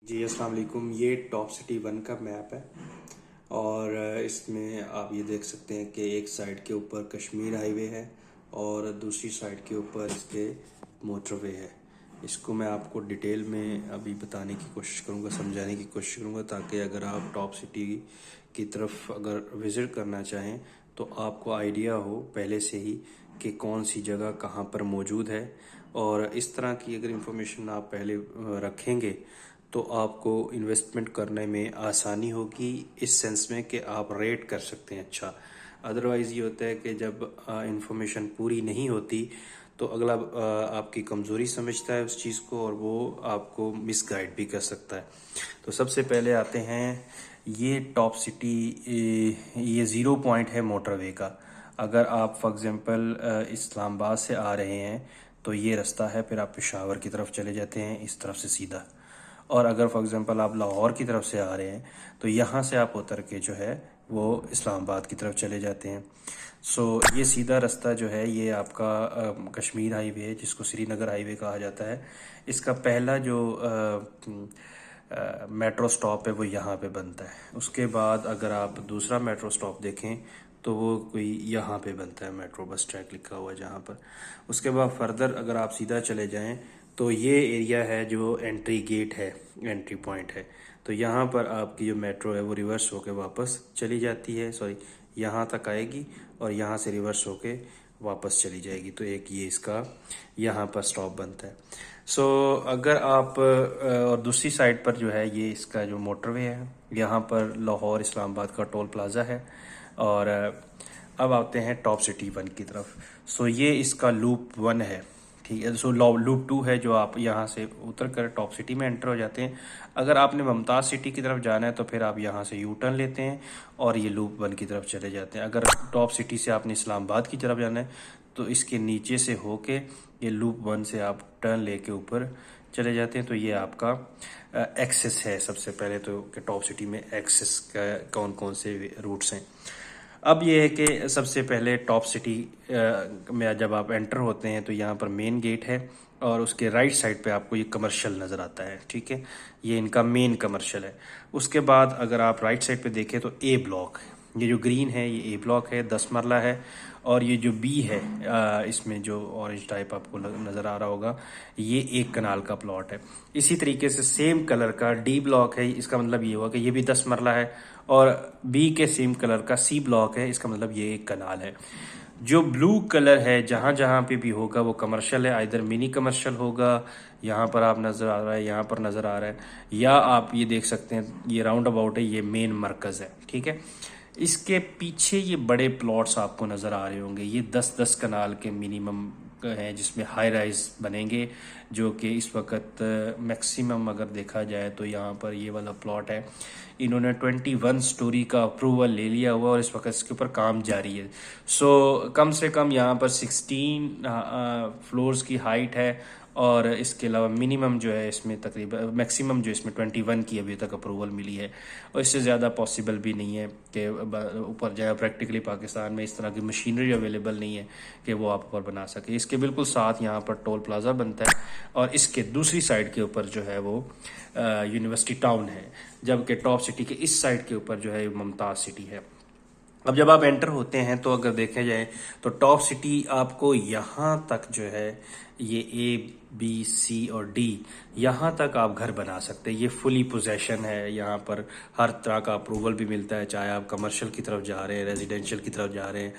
जी अस्सलाम वालेकुम। ये टॉप सिटी वन का मैप है और इसमें आप ये देख सकते हैं कि एक साइड के ऊपर कश्मीर हाईवे है और दूसरी साइड के ऊपर इसके मोटरवे है। इसको मैं आपको डिटेल में अभी बताने की कोशिश करूँगा, समझाने की कोशिश करूँगा, ताकि अगर आप टॉप सिटी की तरफ अगर विज़िट करना चाहें तो आपको आइडिया हो पहले से ही कि कौन सी जगह कहाँ पर मौजूद है। और इस तरह की अगर इंफॉर्मेशन आप पहले रखेंगे तो आपको इन्वेस्टमेंट करने में आसानी होगी, इस सेंस में कि आप रेट कर सकते हैं अच्छा। अदरवाइज़ ये होता है कि जब इंफॉर्मेशन पूरी नहीं होती तो अगला आपकी कमज़ोरी समझता है उस चीज़ को और वो आपको मिसगाइड भी कर सकता है। तो सबसे पहले आते हैं ये टॉप सिटी, ये ज़ीरो पॉइंट है मोटरवे का। अगर आप फॉर एग्ज़ाम्पल इस्लामाबाद से आ रहे हैं तो ये रास्ता है, फिर आप पेशावर की तरफ चले जाते हैं इस तरफ से सीधा। और अगर फॉर एग्ज़ाम्पल आप लाहौर की तरफ से आ रहे हैं तो यहाँ से आप उतर के जो है वो इस्लामाबाद की तरफ चले जाते हैं। सो ये सीधा रास्ता जो है ये आपका कश्मीर हाईवे है, जिसको श्रीनगर हाईवे कहा जाता है। इसका पहला जो मेट्रो स्टॉप है वो यहाँ पे बनता है। उसके बाद अगर आप दूसरा मेट्रो स्टॉप देखें तो वो कोई यहाँ पे बनता है, मेट्रो बस ट्रैक लिखा हुआ है जहाँ पर। उसके बाद फर्दर अगर आप सीधा चले जाएं तो ये एरिया है जो एंट्री गेट है, एंट्री पॉइंट है। तो यहाँ पर आपकी जो मेट्रो है वो रिवर्स होके वापस चली जाती है, सॉरी यहाँ तक आएगी और यहाँ से रिवर्स होके वापस चली जाएगी। तो एक ये इसका यहाँ पर स्टॉप बनता है। सो अगर आप और दूसरी साइड पर जो है ये इसका जो मोटरवे है, यहाँ पर लाहौर इस्लामाबाद का टोल प्लाज़ा है। और अब आते हैं टॉप सिटी वन की तरफ। सो ये इसका लूप वन है, ठीक है। सो लूप टू है जो आप यहाँ से उतर कर टॉप सिटी में एंटर हो जाते हैं। अगर आपने मुमताज़ सिटी की तरफ जाना है तो फिर आप यहाँ से यू टर्न लेते हैं और ये लूप वन की तरफ चले जाते हैं। अगर टॉप सिटी से आपने इस्लामाबाद की तरफ जाना है तो इसके नीचे से होके ये लूप वन से आप टर्न लेके ऊपर चले जाते हैं। तो ये आपका एक्सेस है सबसे पहले तो, कि टॉप सिटी में एक्सेस का कौन कौन से रूट्स हैं। अब ये है कि सबसे पहले टॉप सिटी में जब आप एंटर होते हैं तो यहाँ पर मेन गेट है और उसके राइट साइड पे आपको ये कमर्शियल नज़र आता है, ठीक है। ये इनका मेन कमर्शियल है। उसके बाद अगर आप राइट साइड पे देखें तो ए ब्लॉक, ये जो ग्रीन है ये ए ब्लॉक है, 10 मरला है। और ये जो बी है इसमें जो ऑरेंज टाइप आपको नज़र आ रहा होगा, ये एक कनाल का प्लॉट है। इसी तरीके से सेम कलर का डी ब्लॉक है, इसका मतलब ये हुआ कि ये भी 10 मरला है। और बी के सेम कलर का सी ब्लॉक है, इसका मतलब ये एक कनाल है। जो ब्लू कलर है जहाँ जहाँ पे भी होगा वो कमर्शियल है, इधर मिनी कमर्शियल होगा, यहाँ पर आप नज़र आ रहा है, यहाँ पर नज़र आ रहा है, या आप ये देख सकते हैं ये राउंड अबाउट है, ये मेन मरकज़ है, ठीक है। इसके पीछे ये बड़े प्लॉट्स आपको नज़र आ रहे होंगे, ये 10-10 कनाल के मिनिमम हैं जिसमें हाई राइज बनेंगे, जो कि इस वक्त मैक्सिमम अगर देखा जाए तो यहाँ पर ये वाला प्लॉट है, इन्होंने 21 स्टोरी का अप्रूवल ले लिया हुआ और इस वक्त इसके ऊपर काम जारी है। सो कम से कम यहाँ पर 16 फ्लोर्स की हाइट है और इसके अलावा मिनिमम जो है इसमें तकरीबन मैक्सिमम जो इसमें 21 की अभी तक अप्रूवल मिली है और इससे ज़्यादा पॉसिबल भी नहीं है कि ऊपर जाए। प्रैक्टिकली पाकिस्तान में इस तरह की मशीनरी अवेलेबल नहीं है कि वो आप ऊपर बना सके। इसके बिल्कुल साथ यहाँ पर टोल प्लाज़ा बनता है और इसके दूसरी साइड के ऊपर जो है वो यूनिवर्सिटी टाउन है, जबकि टॉप सिटी के इस साइड के ऊपर जो है मुमताज़ सिटी है। अब जब आप एंटर होते हैं तो अगर देखा जाए तो टॉप सिटी आपको यहाँ तक जो है ये ए बी सी और डी यहाँ तक आप घर बना सकते हैं। ये फुली पोजेशन है, यहाँ पर हर तरह का अप्रूवल भी मिलता है, चाहे आप कमर्शियल की तरफ जा रहे हैं, रेजिडेंशियल की तरफ जा रहे हैं,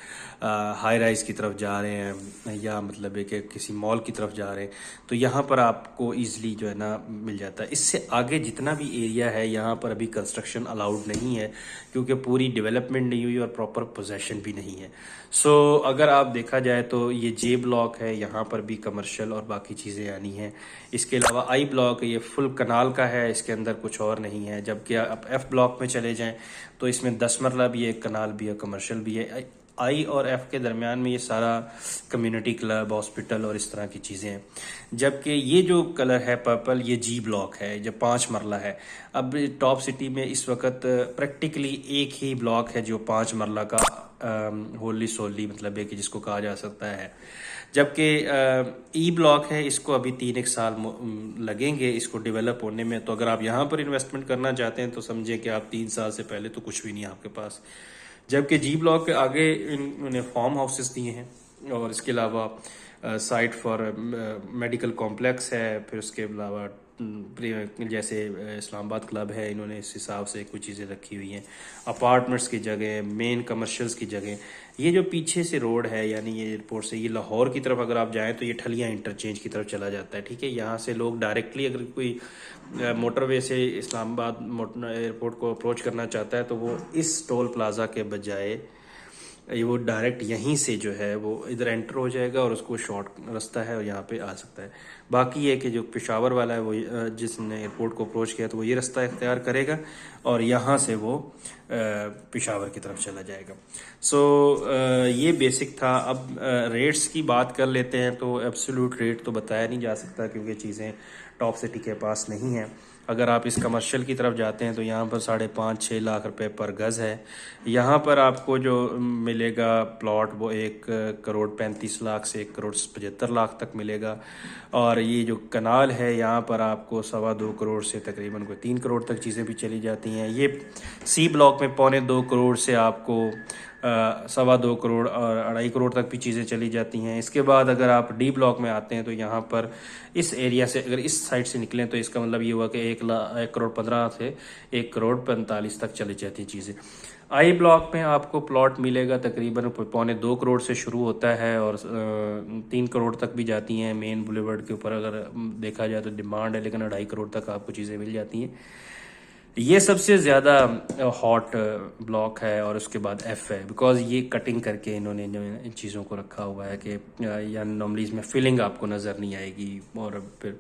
हाई राइज की तरफ जा रहे हैं, या मतलब है कि किसी मॉल की तरफ जा रहे हैं, तो यहाँ पर आपको ईजिली जो है ना मिल जाता है। इससे आगे जितना भी एरिया है यहाँ पर अभी कंस्ट्रक्शन अलाउड नहीं है क्योंकि पूरी डेवलपमेंट नहीं हुई और प्रॉपर पोजेशन भी नहीं है। सो अगर आप देखा जाए तो ये जे ब्लॉक है, यहाँ पर भी कमर्शियल और बाकी चीज़ें आनी हैं। इसके अलावा आई ब्लॉक है, ये फुल कनाल का है, इसके अंदर कुछ और नहीं है। जबकि आप एफ ब्लॉक में चले जाएं तो इसमें 10 मरला भी है, कनाल भी है, कमर्शियल भी है। आई और एफ के दरमियान में ये सारा कम्युनिटी क्लब, हॉस्पिटल और इस तरह की चीज़ें हैं। जबकि ये जो कलर है पर्पल, ये जी ब्लॉक है, जो 5 मरला है। अब टॉप सिटी में इस वक्त प्रैक्टिकली एक ही ब्लॉक है जो 5 मरला का होली सोली मतलब है कि जिसको कहा जा सकता है। जबकि ई ब्लॉक है, इसको अभी 3-1 साल लगेंगे इसको डेवलप होने में। तो अगर आप यहाँ पर इन्वेस्टमेंट करना चाहते हैं तो समझे कि आप 3 साल से पहले तो कुछ भी नहीं है आपके पास। जबकि जी ब्लॉक के आगे इन्होंने फार्म हाउसेस दिए हैं और इसके अलावा साइट फॉर मेडिकल कॉम्प्लेक्स है। फिर उसके अलावा जैसे इस्लामाबाद क्लब है, इन्होंने इस हिसाब से कुछ चीज़ें रखी हुई हैं। अपार्टमेंट्स की जगह, मेन कमर्शियल्स की जगह। ये जो पीछे से रोड है यानी ये एयरपोर्ट से ये लाहौर की तरफ अगर आप जाएं तो ये ठलियां इंटरचेंज की तरफ चला जाता है। ठीक है, यहाँ से लोग डायरेक्टली अगर कोई मोटरवे से इस्लामाबाद एयरपोर्ट को अप्रोच करना चाहता है तो वो इस टोल प्लाजा के बजाय ये वो डायरेक्ट यहीं से जो है वो इधर एंटर हो जाएगा और उसको शॉर्ट रास्ता है और यहाँ पे आ सकता है। बाकी ये कि जो पेशावर वाला है वो जिसने एयरपोर्ट को अप्रोच किया तो वो ये रास्ता इख्तियार करेगा और यहाँ से वो पेशावर की तरफ चला जाएगा। सो ये बेसिक था। अब रेट्स की बात कर लेते हैं तो एब्सोल्यूट रेट तो बताया नहीं जा सकता क्योंकि चीज़ें टॉप सिटी के पास नहीं हैं। अगर आप इस कमर्शियल की तरफ जाते हैं तो यहाँ पर 5.5-6 लाख रुपए पर गज़ है। यहाँ पर आपको जो मिलेगा प्लॉट वो 1,35,00,000 से 1,75,00,000 तक मिलेगा। और ये जो कनाल है यहाँ पर आपको 2.25 करोड़ से तकरीबन कोई 3 करोड़ तक चीज़ें भी चली जाती हैं। ये सी ब्लॉक में 2.25 करोड़ से आपको 2.25 करोड़ और 2.5 करोड़ तक भी चीज़ें चली जाती हैं। इसके बाद अगर आप डी ब्लॉक में आते हैं तो यहाँ पर इस एरिया से अगर इस साइड से निकलें तो इसका मतलब ये हुआ कि 1,15 से 1,45 तक चली जाती चीज़ें। आई ब्लॉक में आपको प्लॉट मिलेगा तकरीबन 2.25 करोड़ से शुरू होता है और 3 करोड़ तक भी जाती हैं। मेन बुलेवर्ड के ऊपर अगर देखा जाए तो डिमांड है, लेकिन 2.5 करोड़ तक आपको चीज़ें मिल जाती हैं। ये सबसे ज़्यादा हॉट ब्लॉक है और उसके बाद एफ़ है, बिकॉज ये कटिंग करके इन्होंने जो इन चीज़ों को रखा हुआ है कि या नॉर्मली इसमें फिलिंग आपको नज़र नहीं आएगी। और फिर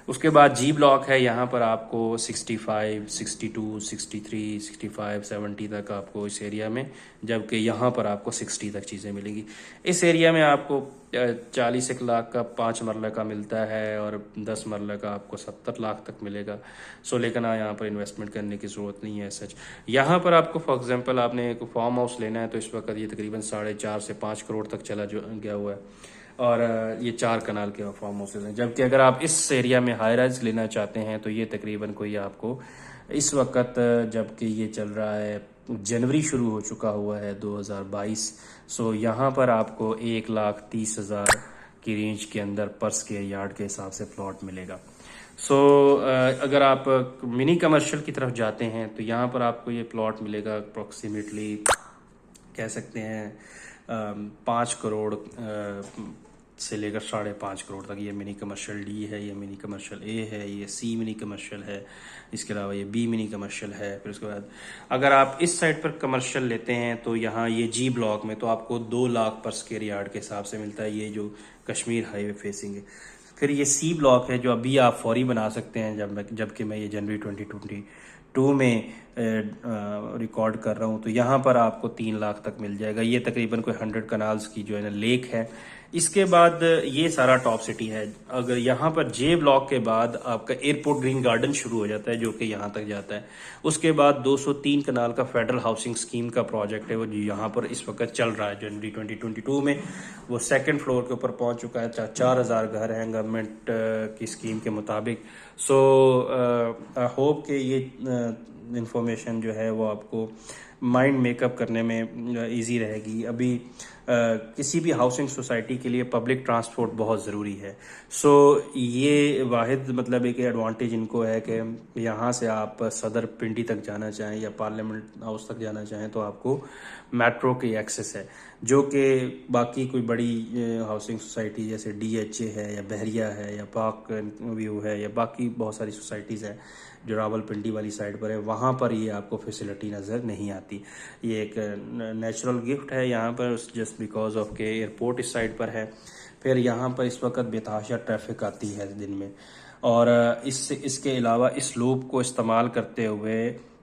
उसके बाद जी ब्लॉक है, यहाँ पर आपको 65, 62, 63, 65, 70 तक आपको इस एरिया में, जबकि यहाँ पर आपको 60 तक चीज़ें मिलेंगी। इस एरिया में आपको 40 लाख का 5 मरला का मिलता है और 10 मरला का आपको 70 लाख तक मिलेगा। सो लेकिन यहाँ पर इन्वेस्टमेंट करने की ज़रूरत नहीं है सच। यहाँ पर आपको फॉर एग्जांपल आपने एक फार्म हाउस लेना है तो इस वक्त ये तकरीबन 4.5 से 5 करोड़ तक चला गया हुआ है और ये 4 कनाल के फार्म हाउसेज हैं। जबकि अगर आप इस एरिया में हाई राइज लेना चाहते हैं तो ये तकरीबन कोई आपको इस वक्त, जबकि ये चल रहा है जनवरी शुरू हो चुका हुआ है 2022, सो यहाँ पर आपको 1,30,000 की रेंज के अंदर पर स्क्वायर यार्ड के हिसाब से प्लॉट मिलेगा। सो अगर आप मिनी कमर्शियल की तरफ जाते हैं तो यहाँ पर आपको ये प्लॉट मिलेगा अप्रॉक्सीमेटली कह सकते हैं 5 करोड़ से लेकर 5.5 करोड़ तक। ये मिनी कमर्शियल डी है, ये मिनी कमर्शियल ए है, ये सी मिनी कमर्शियल है, इसके अलावा ये बी मिनी कमर्शियल है। फिर उसके बाद अगर आप इस साइड पर कमर्शियल लेते हैं तो यहाँ ये जी ब्लॉक में तो आपको 2 लाख पर स्क्वायर यार्ड के हिसाब से मिलता है, ये जो कश्मीर हाईवे फेसिंग है। फिर ये सी ब्लॉक है जो अभी आप फौरी बना सकते हैं, जबकि मैं ये जनवरी 2022 में रिकॉर्ड कर रहा हूँ तो यहाँ पर आपको 3 लाख तक मिल जाएगा। ये तकरीबन कोई 100 कनाल्स की जो है ना लेक है। इसके बाद ये सारा टॉप सिटी है। अगर यहाँ पर जे ब्लॉक के बाद आपका एयरपोर्ट ग्रीन गार्डन शुरू हो जाता है जो कि यहाँ तक जाता है। उसके बाद 203 कनाल का फेडरल हाउसिंग स्कीम का प्रोजेक्ट है वो यहाँ पर इस वक्त चल रहा है। जनवरी 2022 में वो 2nd फ्लोर के ऊपर पहुँच चुका है। 4,000 घर हैं गवर्नमेंट की स्कीम के मुताबिक। सो आई होप कि ये इंफॉर्मेशन जो है वो आपको माइंड मेकअप करने में इजी रहेगी। अभी किसी भी हाउसिंग सोसाइटी के लिए पब्लिक ट्रांसपोर्ट बहुत ज़रूरी है। सो ये वाहिद मतलब एक एडवांटेज इनको है कि यहाँ से आप सदर पिंडी तक जाना चाहें या पार्लियामेंट हाउस तक जाना चाहें तो आपको मेट्रो की एक्सेस है, जो कि बाकी कोई बड़ी हाउसिंग सोसाइटी जैसे DHA है या बहरिया है या पार्क व्यू है या बाकी बहुत सारी सोसाइटीज़ हैं जो रावलपिंडी वाली साइड पर है, वहाँ पर ये आपको फैसिलिटी नज़र नहीं आती। ये एक नेचुरल गिफ्ट है यहाँ पर जस्ट बिकॉज ऑफ के एयरपोर्ट इस साइड पर है। फिर यहाँ पर इस वक्त बेतहाशा ट्रैफिक आती है दिन में और इसके अलावा इस लूप को इस्तेमाल करते हुए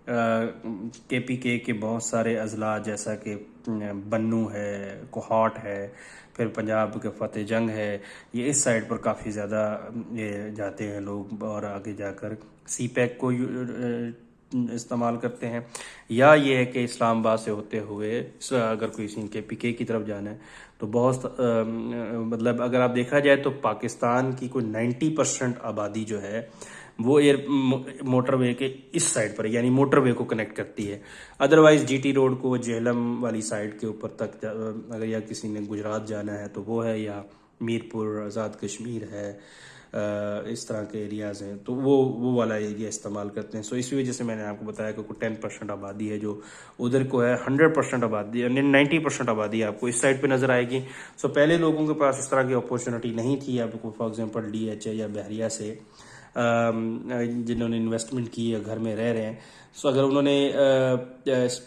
KPK के बहुत सारे अजला जैसा कि बन्नू है, कोहाट है, फिर पंजाब के फतेह जंग है, ये इस साइड पर काफ़ी ज़्यादा ये जाते हैं लोग और आगे जाकर CPEC को इस्तेमाल करते हैं। या ये है कि इस्लामाबाद से होते हुए अगर कोई सीन KPK की तरफ जाना है तो बहुत मतलब अगर आप देखा जाए तो पाकिस्तान की कोई 90% आबादी जो है वो एयर मोटरवे के इस साइड पर यानी मोटरवे को कनेक्ट करती है। अदरवाइज GT रोड को जेहलम वाली साइड के ऊपर तक अगर या किसी ने गुजरात जाना है तो वो है, या मीरपुर, आज़ाद कश्मीर है, इस तरह के एरियाज़ हैं तो वो वाला एरिया इस्तेमाल करते हैं। सो इसी वजह से मैंने आपको बताया कि कोई 10% आबादी है जो उधर को है, 100% आबादी यानी 90% आबादी आपको इस साइड पे नज़र आएगी। सो पहले लोगों के पास इस तरह की अपॉर्चुनिटी नहीं थी। आपको फॉर एग्जांपल DHA या बहरिया से जिन्होंने इन्वेस्टमेंट की या घर में रह रहे हैं, सो अगर उन्होंने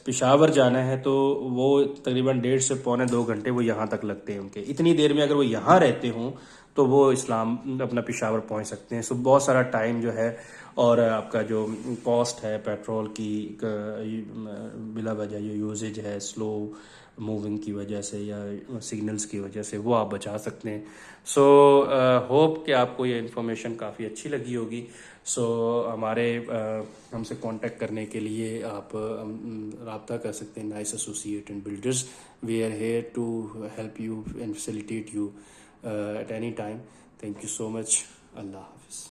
पेशावर जाना है तो वो तकरीबन 1.5 से पौने 2 घंटे वो यहाँ तक लगते हैं उनके। इतनी देर में अगर वो यहाँ रहते हों तो वो इस्लाम अपना पेशावर पहुँच सकते हैं। सो बहुत सारा टाइम जो है और आपका जो कॉस्ट है पेट्रोल की बिला वजह जो यूजेज है स्लो मूविंग की वजह से या सिग्नल्स की वजह से, वो आप बचा सकते हैं। सो होप कि आपको ये इन्फॉर्मेशन काफ़ी अच्छी लगी होगी। सो हमारे हमसे कांटेक्ट करने के लिए आप रब्ता कर सकते हैं Nice Associate and Builders. We are here to help you and facilitate you at any time. Thank you so much. अल्लाह हाफिज़।